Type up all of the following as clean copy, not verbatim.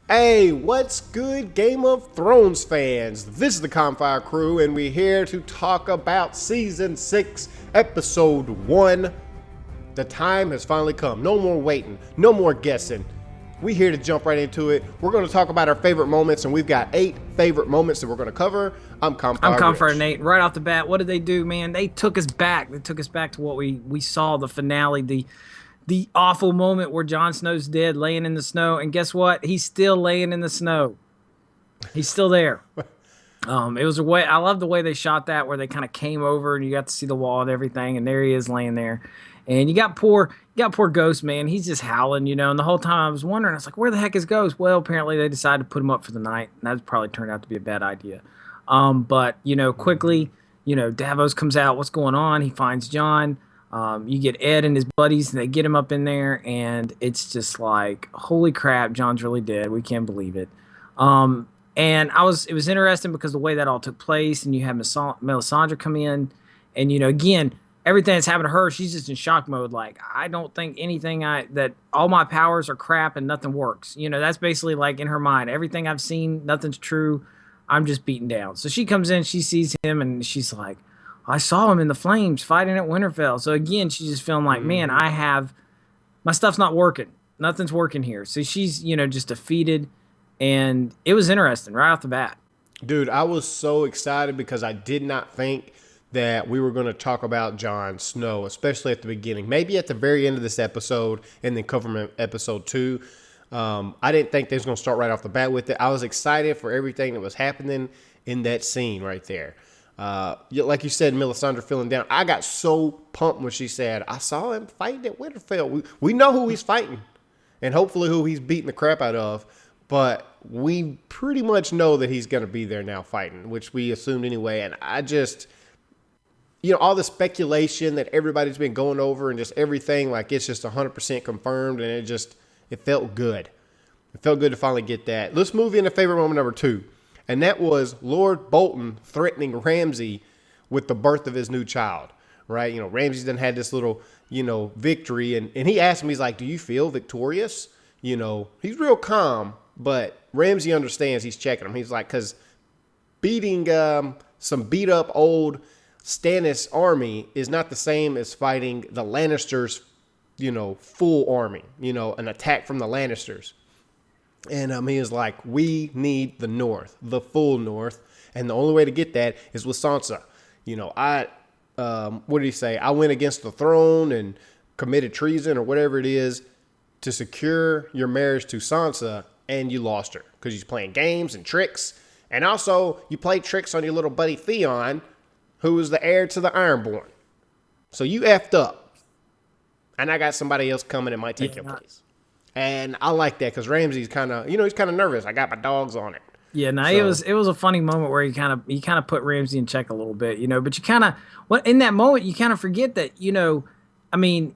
Hey, what's good, Game of Thrones fans? This is the Campfire Crew, and we're here to talk about Season 6, Episode 1. The time has finally come. No more waiting, no more guessing. We're here to jump right into it. We're going to talk about our favorite moments, and we've got 8 favorite moments that we're going to cover. I'm I'm Campfire comforted, Rich. Nate. Right off the bat, what did they do, man? They took us back. They took us back to what we saw, the finale, the awful moment where Jon Snow's dead, laying in the snow. And guess what? He's still laying in the snow. He's still there. It was a way. I love the way they shot that, where they kind of came over and you got to see the wall and everything, and there he is laying there. And you got poor Ghost, man. He's just howling, And the whole time I was wondering, I was like, where the heck is Ghost? Well, apparently they decided to put him up for the night, and that probably turned out to be a bad idea. But quickly, Davos comes out. What's going on? He finds John. You get Ed and his buddies, and they get him up in there, and it's just like, holy crap, John's really dead. We can't believe it. And it was interesting because the way that all took place, and you have Melisandre come in, and again, everything that's happened to her, she's just in shock mode. Like, I don't think that all my powers are crap and nothing works. That's basically like in her mind. Everything I've seen, nothing's true. I'm just beaten down. So she comes in, she sees him, and she's like, I saw him in the flames fighting at Winterfell. So again, she's just feeling like, man, I have my stuff's not working. Nothing's working here. So she's, just defeated. And it was interesting right off the bat. Dude, I was so excited because I did not think that we were going to talk about Jon Snow, especially at the beginning. Maybe at the very end of this episode and then cover episode 2. I didn't think they was going to start right off the bat with it. I was excited for everything that was happening in that scene right there. Like you said, Melisandre feeling down. I got so pumped when she said, I saw him fighting at Winterfell. We know who he's fighting and hopefully who he's beating the crap out of. But we pretty much know that he's going to be there now fighting, which we assumed anyway. And I just, all the speculation that everybody's been going over and just everything, like it's just 100% confirmed. And it felt good. It felt good to finally get that. Let's move into favorite moment number 2. And that was Lord Bolton threatening Ramsay with the birth of his new child, right? Ramsay's done had this little, victory. And he asked him, he's like, do you feel victorious? He's real calm, but Ramsay understands he's checking him. He's like, because beating some beat up old Stannis army is not the same as fighting the Lannisters, full army, an attack from the Lannisters. And he was like, we need the North, the full North. And the only way to get that is with Sansa. What did he say? I went against the throne and committed treason or whatever it is to secure your marriage to Sansa, and you lost her because you're playing games and tricks. And also, you played tricks on your little buddy Theon, who is the heir to the Ironborn. So you effed up. And I got somebody else coming that might take your place. And I like that because Ramsay's kind of, he's kind of nervous. I got my dogs on it. Yeah, no, it was a funny moment where he kind of put Ramsay in check a little bit, but you kind of in that moment you kind of forget that, I mean,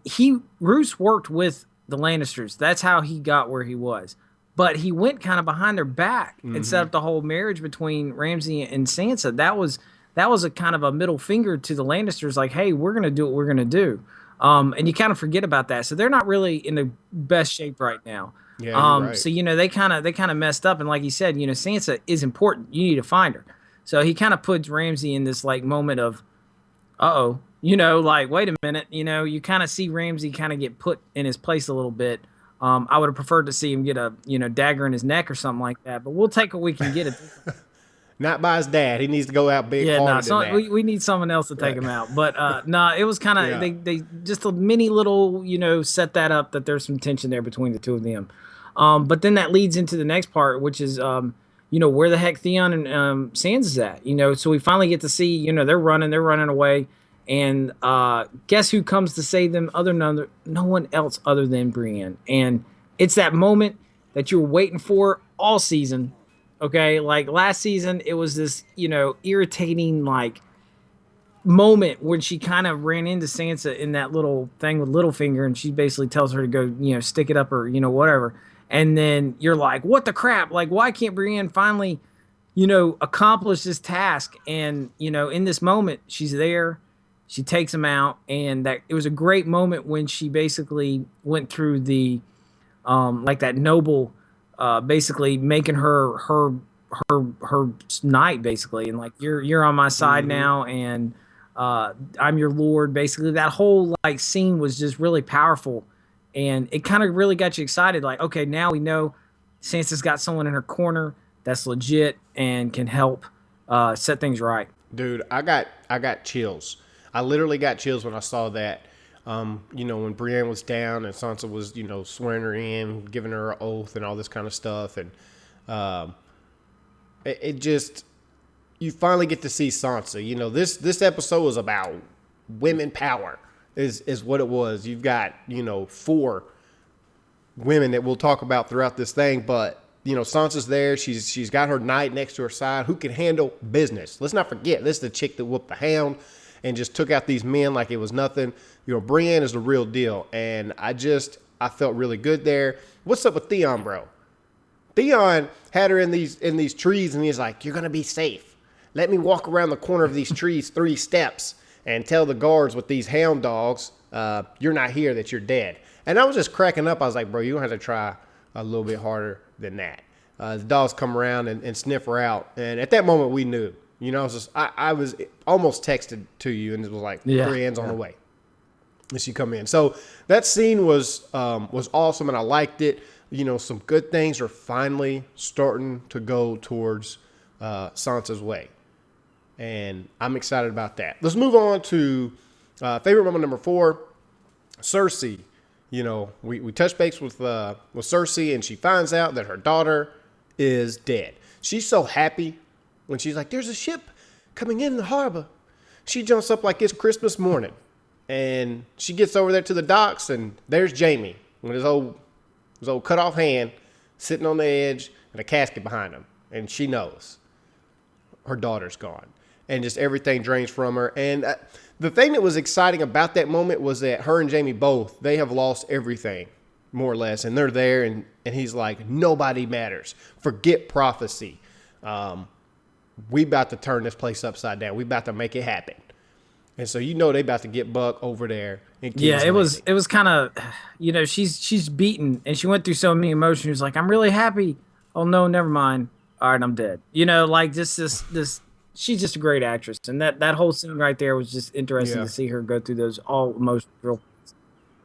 Roose worked with the Lannisters. That's how he got where he was. But he went kind of behind their back and set up the whole marriage between Ramsay and Sansa. That was a kind of a middle finger to the Lannisters, like, hey, we're gonna do what we're gonna do. And you kind of forget about that. So they're not really in the best shape right now. Yeah, you're right. So they kind of messed up, and like he said, Sansa is important. You need to find her. So he kind of puts Ramsay in this like moment of, uh-oh, like, wait a minute, you kind of see Ramsay kind of get put in his place a little bit. I would have preferred to see him get a, dagger in his neck or something like that, but we'll take what we can get. Not by his dad. He needs to go out big. Yeah, No, we need someone else to take him out. But no, it was kind of they just a mini little, set that up that there's some tension there between the two of them. But then that leads into the next part, which is where the heck Theon and Sansa's at. So we finally get to see, they're running away. And guess who comes to save them? No one else other than Brienne. And it's that moment that you were waiting for all season. Okay, like last season, it was this irritating like moment when she kind of ran into Sansa in that little thing with Littlefinger, and she basically tells her to go stick it up or whatever. And then you're like, what the crap? Like, why can't Brienne finally accomplish this task? And in this moment, she's there. She takes him out, and that it was a great moment when she basically went through the like that noble basically making her knight basically, and like you're on my side Mm-hmm. now, and I'm your lord. Basically, that whole like scene was just really powerful, and it kind of really got you excited. Like, okay, now we know Sansa's got someone in her corner that's legit and can help set things right. Dude, I got chills. I literally got chills when I saw that. When Brienne was down and Sansa was, swearing her in, giving her an oath and all this kind of stuff, and um, it just you finally get to see Sansa. This episode was about women power, is what it was. You've got four women that we'll talk about throughout this thing, but Sansa's there. She's got her knight next to her side who can handle business. Let's not forget, this is the chick that whooped the Hound and just took out these men like it was nothing. Brienne is the real deal, and I felt really good there. What's up with Theon, bro? Theon had her in these trees, and he's like, "You're gonna be safe. Let me walk around the corner of these trees 3 steps and tell the guards with these hound dogs, you're not here, that you're dead." And I was just cracking up. I was like, "Bro, you don't have to try a little bit harder than that." The dogs come around and sniff her out, and at that moment we knew. I was almost texted to you, and it was like, Yeah, 3 hands on the way. And she come in. So that scene was awesome, and I liked it. Some good things are finally starting to go towards Sansa's way, and I'm excited about that. Let's move on to favorite moment number 4, Cerci. We touch base with Cerci, and she finds out that her daughter is dead. She's so happy when she's like, "There's a ship coming in the harbor." She jumps up like it's Christmas morning, and she gets over there to the docks, and there's Jamie with his old cut off hand sitting on the edge and a casket behind him, and she knows her daughter's gone, and just everything drains from her. And the thing that was exciting about that moment was that her and Jamie both, they have lost everything, more or less, and they're there, and he's like, "Nobody matters. Forget prophecy. We about to turn this place upside down. We about to make it happen." And so they about to get Buck over there in King's Yeah, Landing. it was kind of, she's beaten and she went through so many emotions. She was like, "I'm really happy. Oh no, never mind. All right, I'm dead." Like just this. She's just a great actress, and that whole scene right there was just interesting Yeah. to see her go through those all emotional,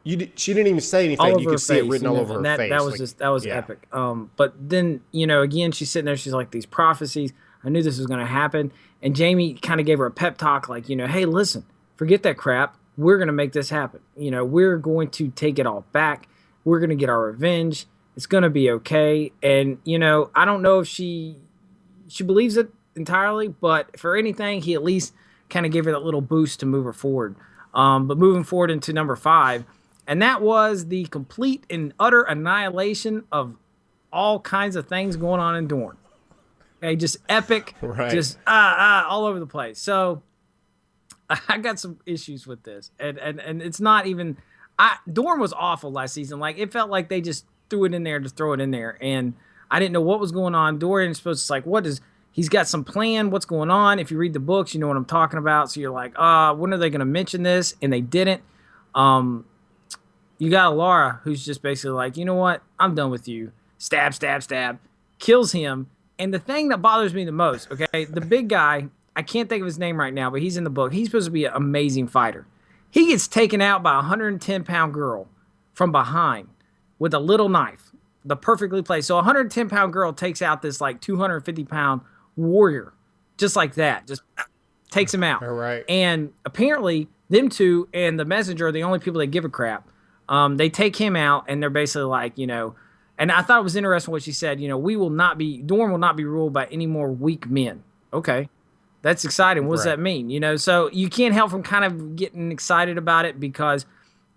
She didn't even say all anything. You over her could see it face, written all over and her that face. was Like, just that was yeah. epic. But then again, she's sitting there. She's like, "These prophecies. I knew this was going to happen." And Jamie kind of gave her a pep talk, like, "Hey, listen, forget that crap. We're going to make this happen. We're going to take it all back. We're going to get our revenge. It's going to be okay." And I don't know if she believes it entirely, but for anything, he at least kind of gave her that little boost to move her forward. But moving forward into number 5, and that was the complete and utter annihilation of all kinds of things going on in Dorne. Okay, just epic, Right. just all over the place. So I got some issues with this, and it's not even. Dorne was awful last season. Like, it felt like they just threw it in there to throw it in there, and I didn't know what was going on. Dorian's supposed to, like, what is he's got some plan? What's going on? If you read the books, you know what I'm talking about. So you're like, when are they going to mention this? And they didn't. Um, you got Laura, who's just basically like, "You know what? I'm done with you." Stab, stab, stab, kills him. And the thing that bothers me the most, okay, the big guy, I can't think of his name right now, but he's in the book. He's supposed to be an amazing fighter. He gets taken out by a 110-pound girl from behind with a little knife, the perfectly placed. So a 110-pound girl takes out this like 250-pound warrior, just like that, just takes him out. All right. And apparently, them two and the messenger are the only people that give a crap. They take him out, and they're basically like, and I thought it was interesting what she said. Dorne will not be ruled by any more weak men. Okay, that's exciting. What does Right. that mean? So you can't help from kind of getting excited about it, because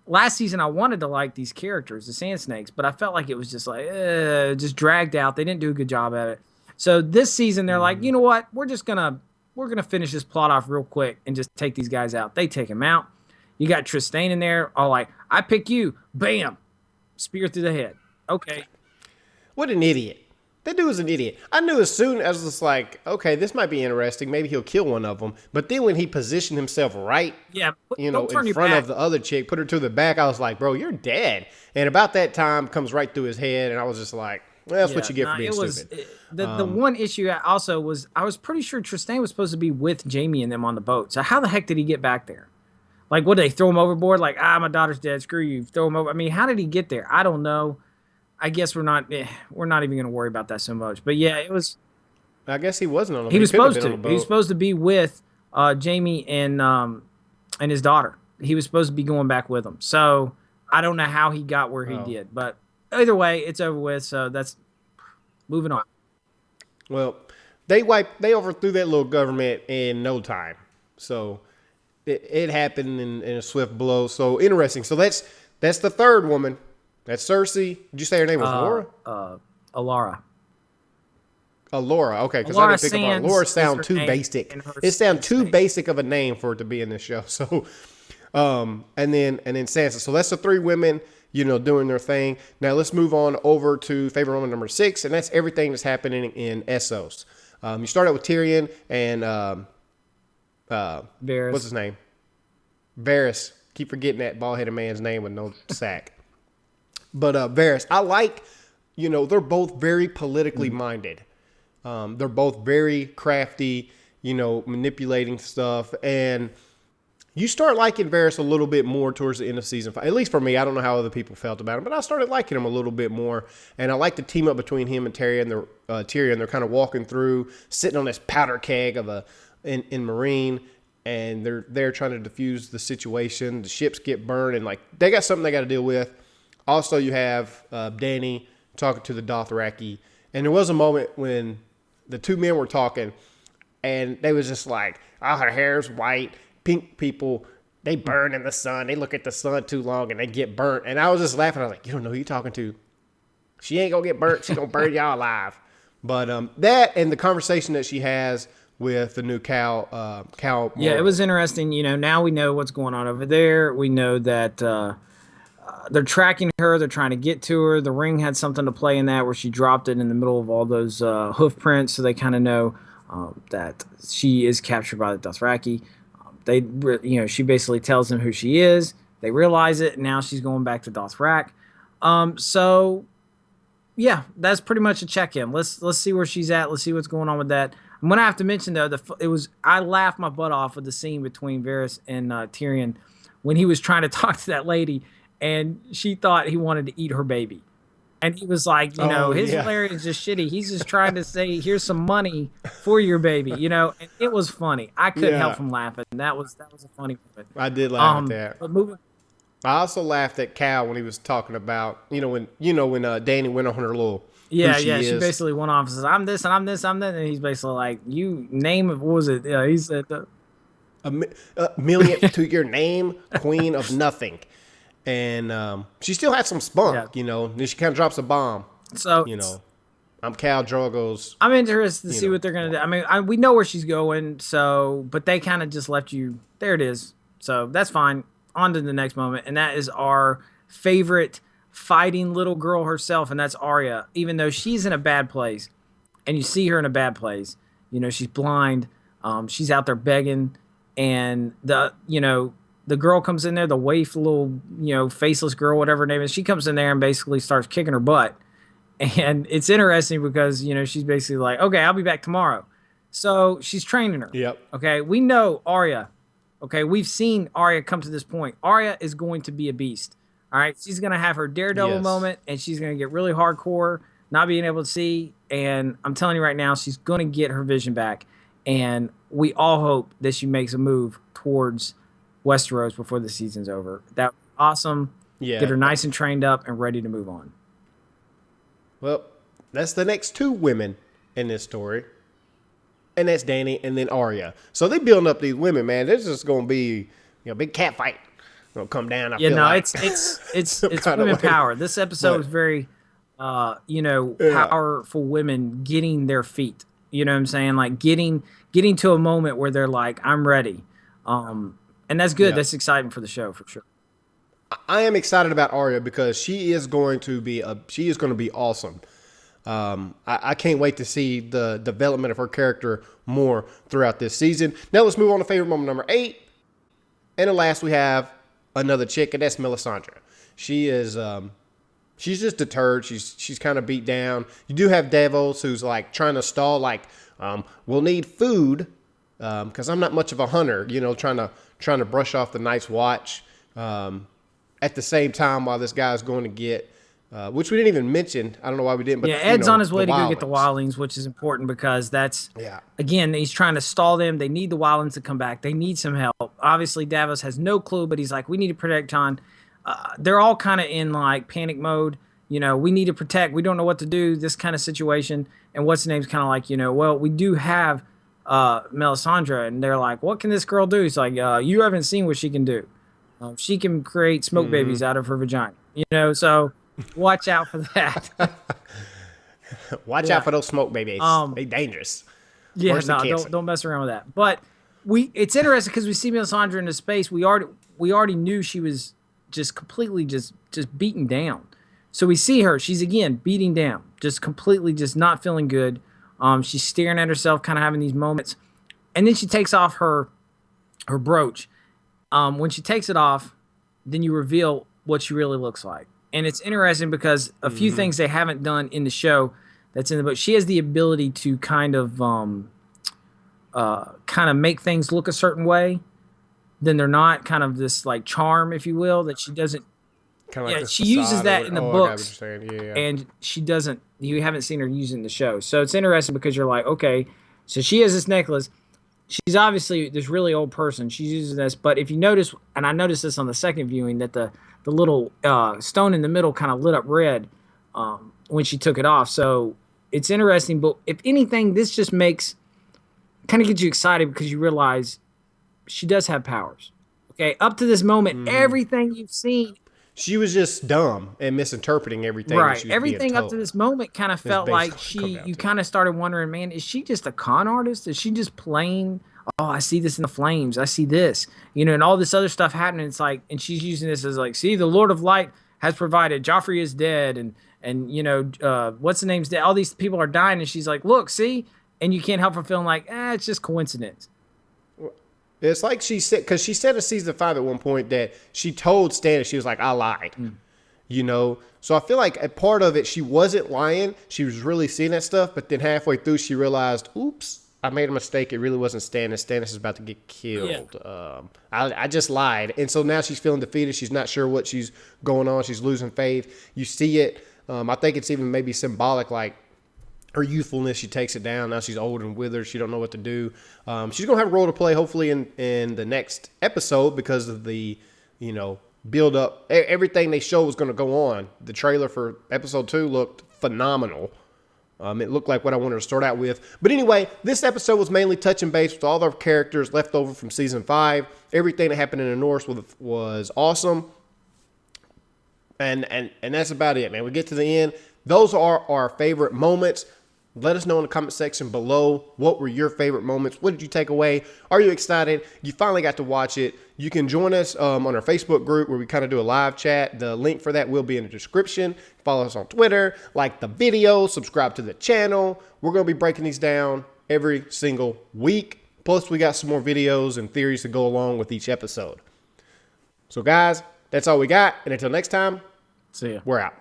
last season I wanted to like these characters, the Sand Snakes, but I felt like it was just like just dragged out. They didn't do a good job at it. So this season they're like, you know what? We're gonna finish this plot off real quick and just take these guys out. They take him out. You got Tristane in there, all like, "I pick you," bam, spear through the head. Okay, What an idiot. That dude was an idiot. I knew as soon as it's like, okay, this might be interesting. Maybe he'll kill one of them. But then when he positioned himself right, yeah, don't turn in your front back. of the other chick, put her to the back, I was like, bro, you're dead. And about that time comes right through his head, and I was just like, Well, that's what you get for being it was stupid. the one issue also was I was pretty sure Tristan was supposed to be with Jamie and them on the boat. So how the heck did he get back there? Like, what did they throw him overboard? Like, my daughter's dead. Screw you. Throw him over. I mean, how did he get there? I don't know. I guess we're not even going to worry about that so much. But yeah, it was. I guess he wasn't on the boat. He was He could have supposed been on to. the He was boat. supposed to be with Jamie and his daughter. He was supposed to be going back with them. So I don't know how he got where he Oh. did. But either way, it's over with. So that's moving on. Well, they overthrew that little government in no time. So it happened in a swift blow. So interesting. So that's the third woman. That's Cerci. Did you say her name was Laura? Alara. Laura. Okay, because I Alara didn't pick up on Sands Laura. is Sound her too name basic. in her It sound too estate. basic of a name for it to be in this show. So, and then Sansa. So that's the three women, doing their thing. Now let's move on over to favorite woman number 6, and that's everything that's happening in Essos. You start out with Tyrion and Varys. what's his name? Varys. Keep forgetting that bald-headed man's name with no sack. But Varys, I like, they're both very politically minded. They're both very crafty, manipulating stuff. And you start liking Varys a little bit more towards the end of season 5. At least for me, I don't know how other people felt about him, but I started liking him a little bit more. And I like the team up between him and Tyrion. They're kind of walking through, sitting on this powder keg in Merreen. And they're trying to defuse the situation. The ships get burned, and like they got something they got to deal with. Also, you have Dani talking to the Dothraki, and there was a moment when the two men were talking, and they was just like, "Oh, her hair's white. Pink people, they burn in the sun. They look at the sun too long, and they get burnt." And I was just laughing. I was like, "You don't know who you're talking to. She ain't gonna get burnt. She gonna burn y'all alive." But that and the conversation that she has with the new Khal Moro. Yeah, it was interesting. Now we know what's going on over there. We know that they're tracking her. They're trying to get to her. The ring had something to play in that where she dropped it in the middle of all those hoof prints. So they kind of know that she is captured by the Dothraki. She basically tells them who she is. They realize it. And now she's going back to Dothrak. So yeah, that's pretty much a check-in. Let's see where she's at. Let's see what's going on with that. I'm gonna have to mention though, I laughed my butt off with the scene between Varys and Tyrion when he was trying to talk to that lady, and she thought he wanted to eat her baby, and he was like, his hilarious is just shitty. He's just trying to say, "Here's some money for your baby," and it was funny. I couldn't help from laughing. That was a funny moment. I did laugh at that. But moving. I also laughed at Khal when he was talking about when Dani went on her little She basically went off and says, "I'm this and I'm this, I'm that," and he's basically like, "You name it." What was it? Yeah, he said a million to your name, queen of nothing, and she still had some spunk, Then she kind of drops a bomb. So I'm Khal Drogo's. I'm interested to see what they're gonna do. I mean, we know where she's going, but they kind of just left you. There it is. So that's fine. On to the next moment, and that is our favorite fighting little girl herself, and that's Arya. Even though she's in a bad place, and you see her in a bad place, she's blind. She's out there begging, and the girl comes in there, the waif little faceless girl, whatever her name is. She comes in there and basically starts kicking her butt, and it's interesting because she's basically like, "Okay, I'll be back tomorrow." So she's training her. Yep. Okay, we know Arya. Okay, we've seen Arya come to this point. Arya is going to be a beast. All right, she's going to have her daredevil moment, and she's going to get really hardcore, not being able to see. And I'm telling you right now, she's going to get her vision back. And we all hope that she makes a move towards Westeros before the season's over. That would be awesome. Yeah. Get her nice and trained up and ready to move on. Well, that's the next two women in this story. And that's Dani and then Arya. So they building up these women, man. This is going to be a big cat fight. Gonna come down. It's women power. This episode was very, powerful women getting their feet. You know what I'm saying? Like getting to a moment where they're like, "I'm ready," and that's good. That's exciting for the show for sure. I am excited about Arya because she is going to be awesome. I can't wait to see the development of her character more throughout this season. Now let's move on to favorite moment number 8. And the last we have another chick, and that's Melasandria. She is She's just deterred. She's kind of beat down. You do have Davos who's like trying to stall, like, we'll need food because I'm not much of a hunter. You know, trying to brush off the Night's Watch at the same time while this guy's going to get, which we didn't even mention. I don't know why we didn't. But yeah, Ed's on his way to go get the wildlings. wildlings, which is important because that's Yeah. again he's trying to stall them. They need the wildlings to come back. They need some help. Obviously, Davos has no clue, but he's like, we need to protect Jon. They're all kind of in like panic mode. You know, we need to protect. We don't know what to do. This kind of situation. And what's the name's kind of like, you know, well, we do have Melasandria, and they're like, what can this girl do? He's like, you haven't seen what she can do. She can create smoke babies out of her vagina. You know, so watch out for that. Watch out for those smoke babies. They dangerous. Yeah, Worse than no, cancer. don't mess around with that. But it's interesting because we see Melisandre in the space. We already knew she was just completely just beaten down. So we see her. She's again beating down, just completely just not feeling good. She's staring at herself, kind of having these moments, and then she takes off her brooch. When she takes it off, then you reveal what she really looks like, and it's interesting because a few things they haven't done in the show that's in the book. She has the ability to kind of make things look a certain way, then they're not. Kind of this like charm, if you will, that she doesn't. Kind of like She uses that in the books, I got what you're saying. Yeah. and she doesn't. You haven't seen her use it in the show, so it's interesting because you're like, okay, so she has this necklace. She's obviously this really old person. She's using this, but if you notice, and I noticed this on the second viewing, that the little stone in the middle kind of lit up red when she took it off. So it's interesting. But if anything, this just kind of gets you excited because you realize she does have powers. Okay, up to this moment, everything you've seen. She was just dumb and misinterpreting everything. Right. She was Everything being up told. to this moment kind of felt like you kind of started wondering, man, is she just a con artist? Is she just playing? Oh, I see this in the flames. I see this, and all this other stuff happening. It's like, and she's using this as like, see, the Lord of Light has provided. Joffrey is dead. And what's the name's dead. All these people are dying. And she's like, look, see, and you can't help from feeling like, it's just coincidence. It's like she said, because she said in season 5 at one point that she told Stannis, she was like, I lied. So I feel like a part of it, she wasn't lying. She was really seeing that stuff. But then halfway through, she realized, oops, I made a mistake. It really wasn't Stannis. Stannis is about to get killed. Yeah. I just lied. And so now she's feeling defeated. She's not sure what she's going on. She's losing faith. You see it. I think it's even maybe symbolic, like, her youthfulness, she takes it down. Now she's old and withered. She don't know what to do. She's going to have a role to play, hopefully, in the next episode because of the, build up. Everything they showed was going to go on. The trailer for episode 2 looked phenomenal. It looked like what I wanted to start out with. But anyway, this episode was mainly touching base with all the characters left over from season 5. Everything that happened in the North was awesome. And that's about it, man. We get to the end. Those are our favorite moments. Let us know in the comment section below, what were your favorite moments? What did you take away? Are you excited? You finally got to watch it. You can join us on our Facebook group where we kind of do a live chat. The link for that will be in the description. Follow us on Twitter, like the video, subscribe to the channel. We're going to be breaking these down every single week. Plus, we got some more videos and theories to go along with each episode. So, guys, that's all we got. And until next time, See ya. We're out.